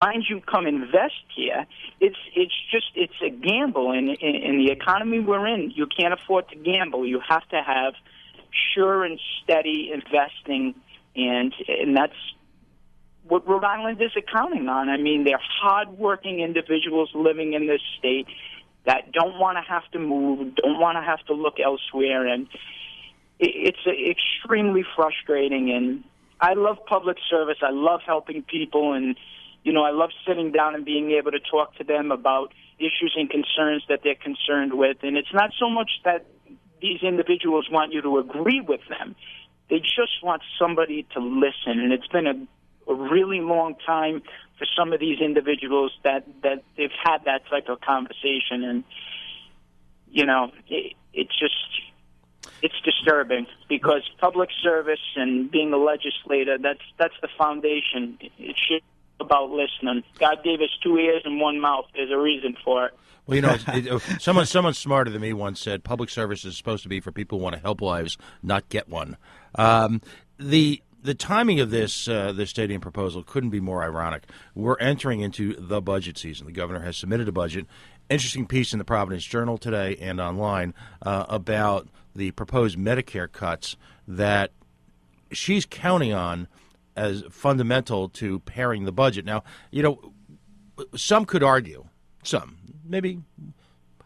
mind you, come invest here. It's a gamble in the economy we're in. You can't afford to gamble. You have to have sure and steady investing, and that's what Rhode Island is accounting on. I mean, they're hardworking individuals living in this state that don't want to have to move, don't want to have to look elsewhere, and it's extremely frustrating. And I love public service. I love helping people, and I love sitting down and being able to talk to them about issues and concerns that they're concerned with. And it's not so much that these individuals want you to agree with them. They just want somebody to listen. And it's been a really long time for some of these individuals that they've had that type of conversation. And, it's disturbing because public service and being a legislator, that's the foundation. It should be about listening. God gave us 2 ears and 1 mouth. There's a reason for it. Well, someone smarter than me once said public service is supposed to be for people who want to help lives, not get one. The timing of this stadium proposal couldn't be more ironic. We're entering into the budget season. The governor has submitted a budget. Interesting piece in the Providence Journal today and online about the proposed Medicare cuts that she's counting on as fundamental to paring the budget. Now, some could argue, maybe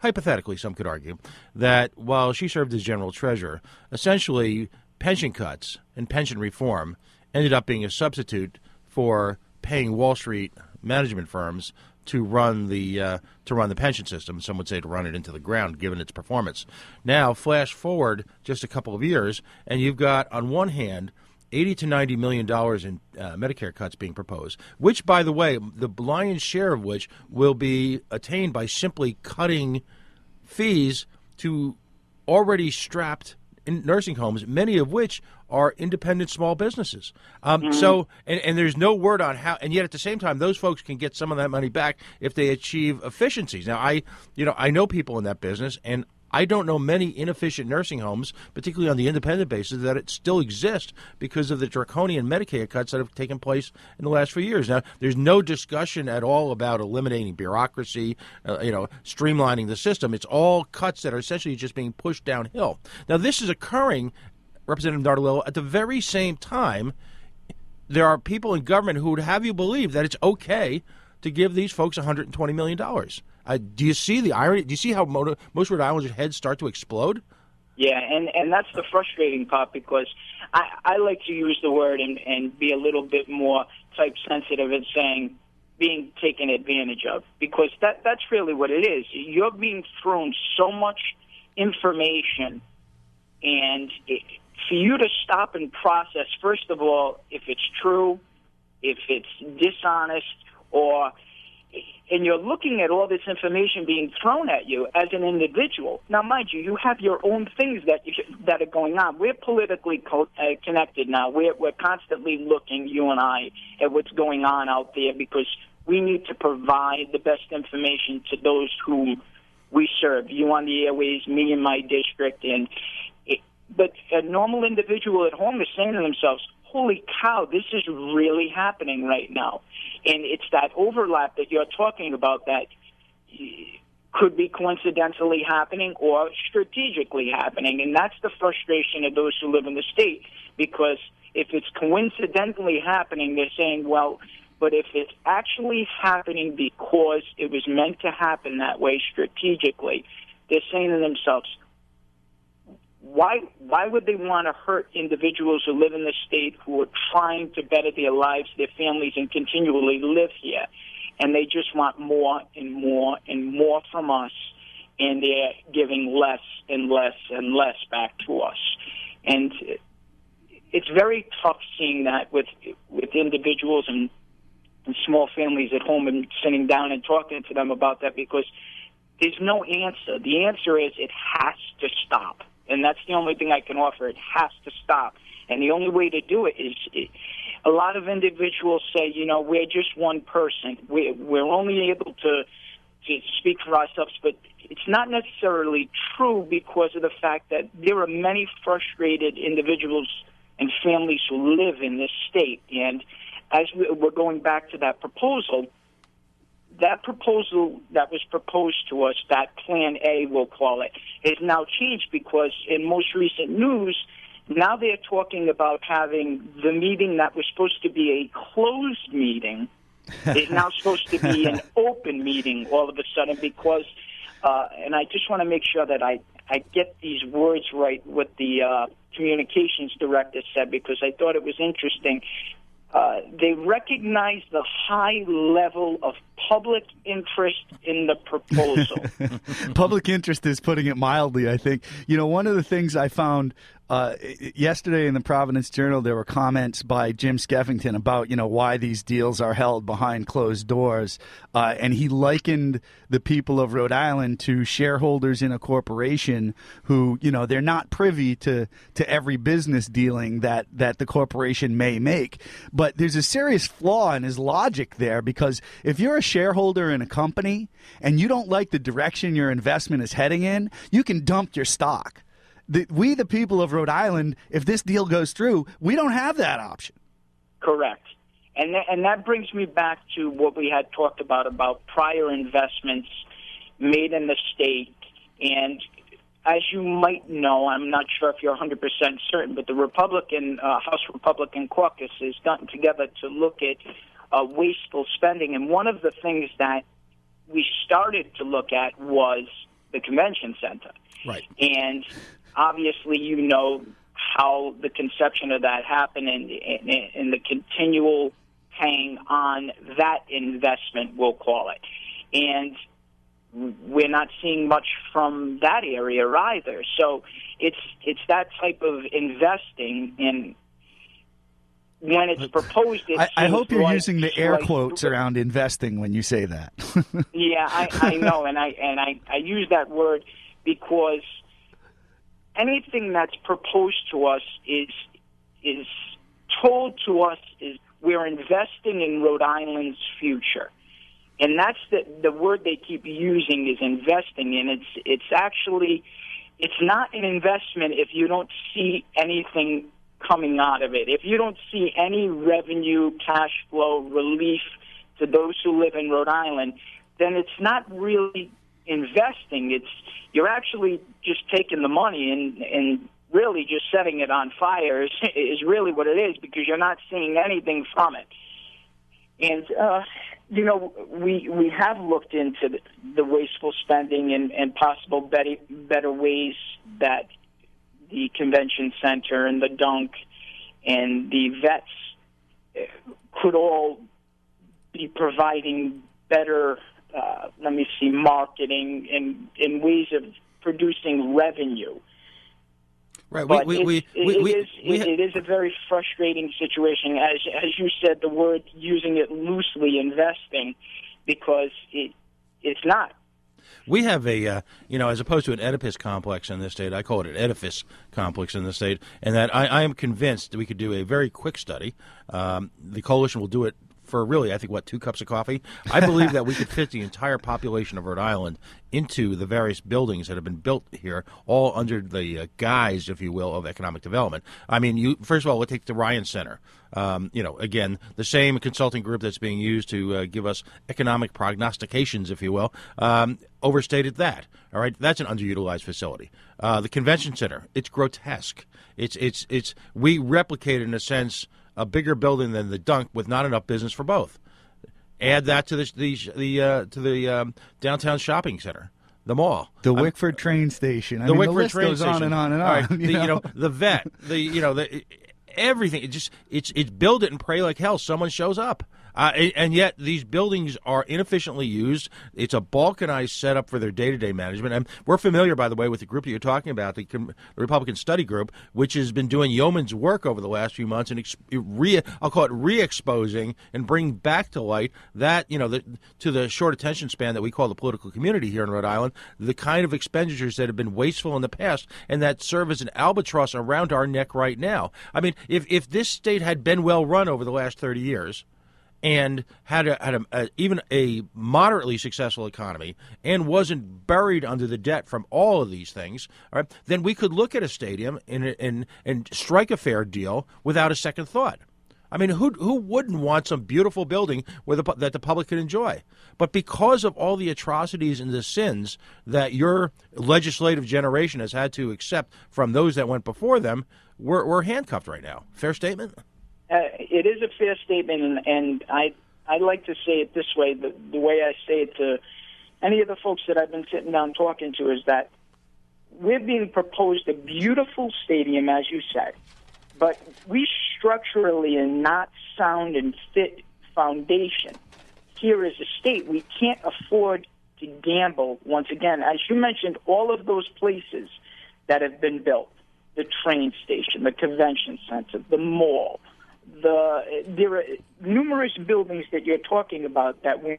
hypothetically some could argue, that while she served as general treasurer, essentially pension cuts and pension reform ended up being a substitute for paying Wall Street management firms to run the pension system. Some would say to run it into the ground, given its performance. Now, flash forward just a couple of years, and you've got, on one hand, $80 to $90 million in Medicare cuts being proposed, which, by the way, the lion's share of which will be attained by simply cutting fees to already strapped in nursing homes, many of which are independent small businesses. So there's no word on how, and yet at the same time, those folks can get some of that money back if they achieve efficiencies. Now, I know people in that business, and I don't know many inefficient nursing homes, particularly on the independent basis, that it still exists because of the draconian Medicaid cuts that have taken place in the last few years. Now, there's no discussion at all about eliminating bureaucracy, streamlining the system. It's all cuts that are essentially just being pushed downhill. Now, this is occurring, Representative Nardolillo, at the very same time there are people in government who would have you believe that it's okay to give these folks $120 million. Do you see the irony? Do you see how most Rhode Islanders' heads start to explode? Yeah, and that's the frustrating part, because I like to use the word and be a little bit more type sensitive in saying being taken advantage of, because that's really what it is. You're being thrown so much information, and for you to stop and process, first of all, if it's true, if it's dishonest, and you're looking at all this information being thrown at you as an individual. Now, mind you, you have your own things that are going on. We're politically connected now. We're constantly looking, you and I, at what's going on out there, because we need to provide the best information to those whom we serve. You on the airways, me in my district, but a normal individual at home is saying to themselves, holy cow, this is really happening right now. And it's that overlap that you're talking about that could be coincidentally happening or strategically happening. And that's the frustration of those who live in the state, because if it's coincidentally happening, they're saying, well, but if it's actually happening because it was meant to happen that way strategically, they're saying to themselves, why would they want to hurt individuals who live in the state, who are trying to better their lives, their families, and continually live here? And they just want more and more and more from us, and they're giving less and less and less back to us. And it's very tough seeing that with individuals and small families at home, and sitting down and talking to them about that, because there's no answer. The answer is it has to stop. And that's the only thing I can offer. It has to stop. And the only way to do it is, a lot of individuals say, we're just one person. We're only able to speak for ourselves. But it's not necessarily true, because of the fact that there are many frustrated individuals and families who live in this state. And as we're going back to that proposal, that proposal that was proposed to us, that Plan A, we'll call it, has now changed because in most recent news, now they're talking about having the meeting that was supposed to be a closed meeting is now supposed to be an open meeting all of a sudden because, and I just want to make sure that I get these words right, what the communications director said, because I thought it was interesting. They recognize the high level of public interest in the proposal. Public interest is putting it mildly, I think. You know, one of the things I found yesterday in the Providence Journal, there were comments by Jim Skeffington about, you know, why these deals are held behind closed doors. And he likened the people of Rhode Island to shareholders in a corporation who, you know, they're not privy to every business dealing that the corporation may make. But there's a serious flaw in his logic there, because if you're a shareholder in a company and you don't like the direction your investment is heading in, you can dump your stock. We, the people of Rhode Island, if this deal goes through, we don't have that option. Correct. And that brings me back to what we had talked about prior investments made in the state. And as you might know, I'm not sure if you're 100% certain, but the House Republican caucus has gotten together to look at wasteful spending. And one of the things that we started to look at was the convention center. Right. And obviously, you know how the conception of that happened and the continual paying on that investment, we'll call it. And we're not seeing much from that area either. So it's that type of investing in. When it's proposed, I hope you're using the air quotes around investing when you say that. Yeah, I know, and I use that word because anything that's proposed to us is told to us is we're investing in Rhode Island's future, and that's the word they keep using is investing, and it's actually not an investment if you don't see anything coming out of it. If you don't see any revenue, cash flow, relief to those who live in Rhode Island, then it's not really investing. You're actually just taking the money and really just setting it on fire is really what it is, because you're not seeing anything from it. And, you know, we have looked into the wasteful spending and possible better ways that the convention center and the dunk and the vets could all be providing better, marketing and ways of producing revenue. Right. But it is a very frustrating situation. As you said, the word, using it loosely, investing, because it's not. We have a, as opposed to an Oedipus complex in this state, I call it an edifice complex in the state, and that I am convinced that we could do a very quick study. The coalition will do it for really, I think, 2 cups of coffee? I believe that we could fit the entire population of Rhode Island into the various buildings that have been built here, all under the guise, if you will, of economic development. I mean, first of all, we'll take the Ryan Center. Again, the same consulting group that's being used to give us economic prognostications, if you will, overstated that. All right, that's an underutilized facility. The convention center, it's grotesque. We replicate, in a sense, a bigger building than the Dunk with not enough business for both. Add that to the downtown shopping center, the mall, the Wickford train station. The Wickford list train goes station. on and on and on. Right. The vet, everything. It's build it and pray like hell someone shows up. And yet these buildings are inefficiently used. It's a balkanized setup for their day-to-day management. And we're familiar, by the way, with the group that you're talking about, the Republican Study Group, which has been doing yeoman's work over the last few months and I'll call it re-exposing and bringing back to light that, to the short attention span that we call the political community here in Rhode Island, the kind of expenditures that have been wasteful in the past and that serve as an albatross around our neck right now. I mean, if this state had been well run over the last 30 years, and had even a moderately successful economy and wasn't buried under the debt from all of these things, all right, then we could look at a stadium and strike a fair deal without a second thought. I mean, who wouldn't want some beautiful building that the public can enjoy? But because of all the atrocities and the sins that your legislative generation has had to accept from those that went before them, we're handcuffed right now. Fair statement? It is a fair statement, and I like to say it this way. The way I say it to any of the folks that I've been sitting down talking to is that we're being proposed a beautiful stadium, as you said, but we structurally are not sound and fit foundation. Here as a state, we can't afford to gamble. Once again, as you mentioned, all of those places that have been built, the train station, the convention center, the mall, there are numerous buildings that you're talking about that we're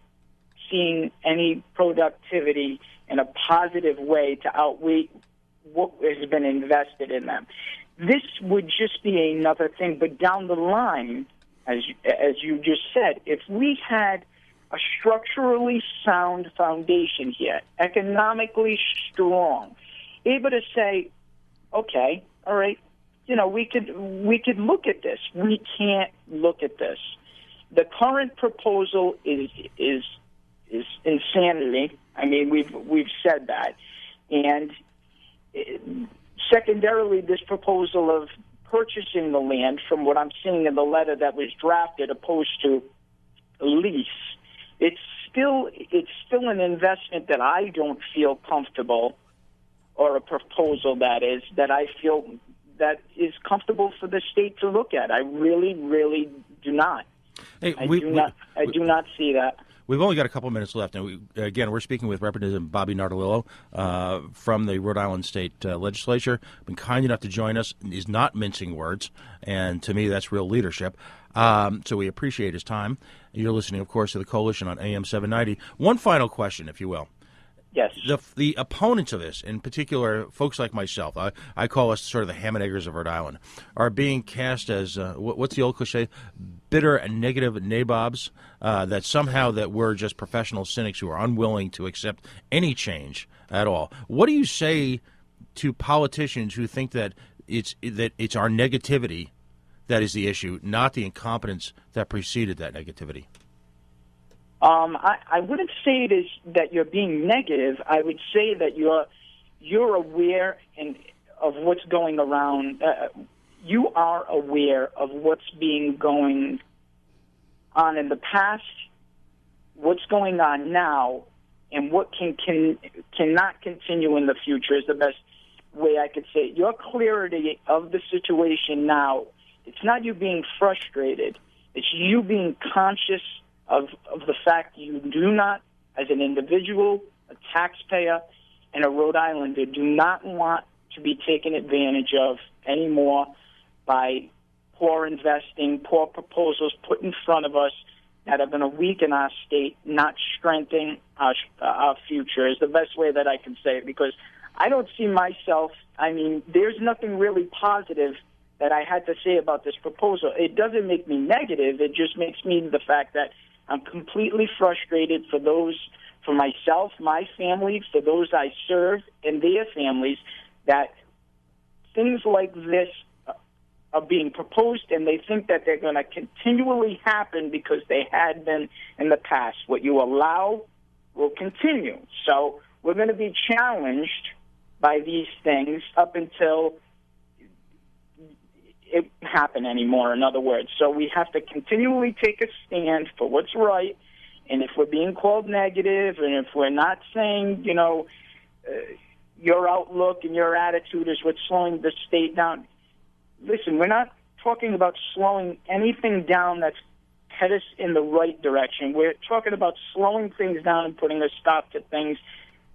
seeing any productivity in a positive way to outweigh what has been invested in them. This would just be another thing, but down the line, as you just said, if we had a structurally sound foundation here, economically strong, able to say, okay, all right, we could look at this. We can't look at this. The current proposal is insanity. I mean, we've said that, and secondarily, this proposal of purchasing the land, from what I'm seeing in the letter that was drafted, opposed to a lease, it's still an investment that I don't feel comfortable, or a proposal that I feel that is comfortable for the state to look at. I really, really do not. Hey, I do not see that. We've only got a couple minutes left, and we're speaking with Representative Bobby Nardolillo from the Rhode Island State Legislature. Been kind enough to join us. He's not mincing words, and to me, that's real leadership. So we appreciate his time. You're listening, of course, to the Coalition on AM 790. One final question, if you will. Yes. The opponents of this, in particular, folks like myself, I call us sort of the ham and eggers of Rhode Island, are being cast as, what's the old cliche, bitter and negative nabobs, that somehow that we're just professional cynics who are unwilling to accept any change at all. What do you say to politicians who think that it's our negativity that is the issue, not the incompetence that preceded that negativity? I wouldn't say it is that you're being negative. I would say that you're aware of what's going around. You are aware of what's been going on in the past, what's going on now, and what cannot continue in the future is the best way I could say it. Your clarity of the situation now, it's not you being frustrated. It's you being conscious of the fact you do not, as an individual, a taxpayer, and a Rhode Islander, do not want to be taken advantage of anymore by poor investing, poor proposals put in front of us that are going to weaken our state, not strengthen our future, is the best way that I can say it, because I don't see myself, there's nothing really positive that I had to say about this proposal. It doesn't make me negative. It just makes me the fact that I'm completely frustrated for myself, my family, for those I serve, and their families, that things like this are being proposed, and they think that they're going to continually happen because they had been in the past. What you allow will continue. So we're going to be challenged by these things up until it happen anymore, in other words. So we have to continually take a stand for what's right, and if we're being called negative, and if we're not saying, your outlook and your attitude is what's slowing the state down, listen, we're not talking about slowing anything down that's headed us in the right direction. We're talking about slowing things down and putting a stop to things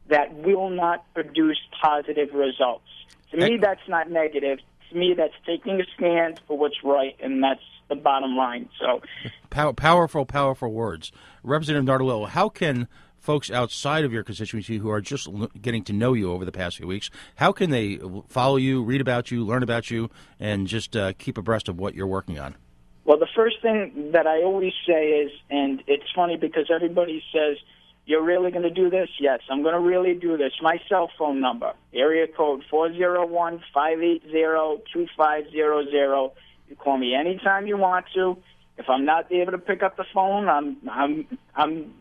that will not produce positive results. To me, that's not negative. To me, that's taking a stand for what's right, and that's the bottom line. So, powerful words. Representative Nardolillo, how can folks outside of your constituency who are just getting to know you over the past few weeks, how can they follow you, read about you, learn about you, and just keep abreast of what you're working on? Well, the first thing that I always say is, and it's funny because everybody says, you're really going to do this? Yes, I'm going to really do this. My cell phone number, area code 401-580-2500. You call me anytime you want to. If I'm not able to pick up the phone, I'm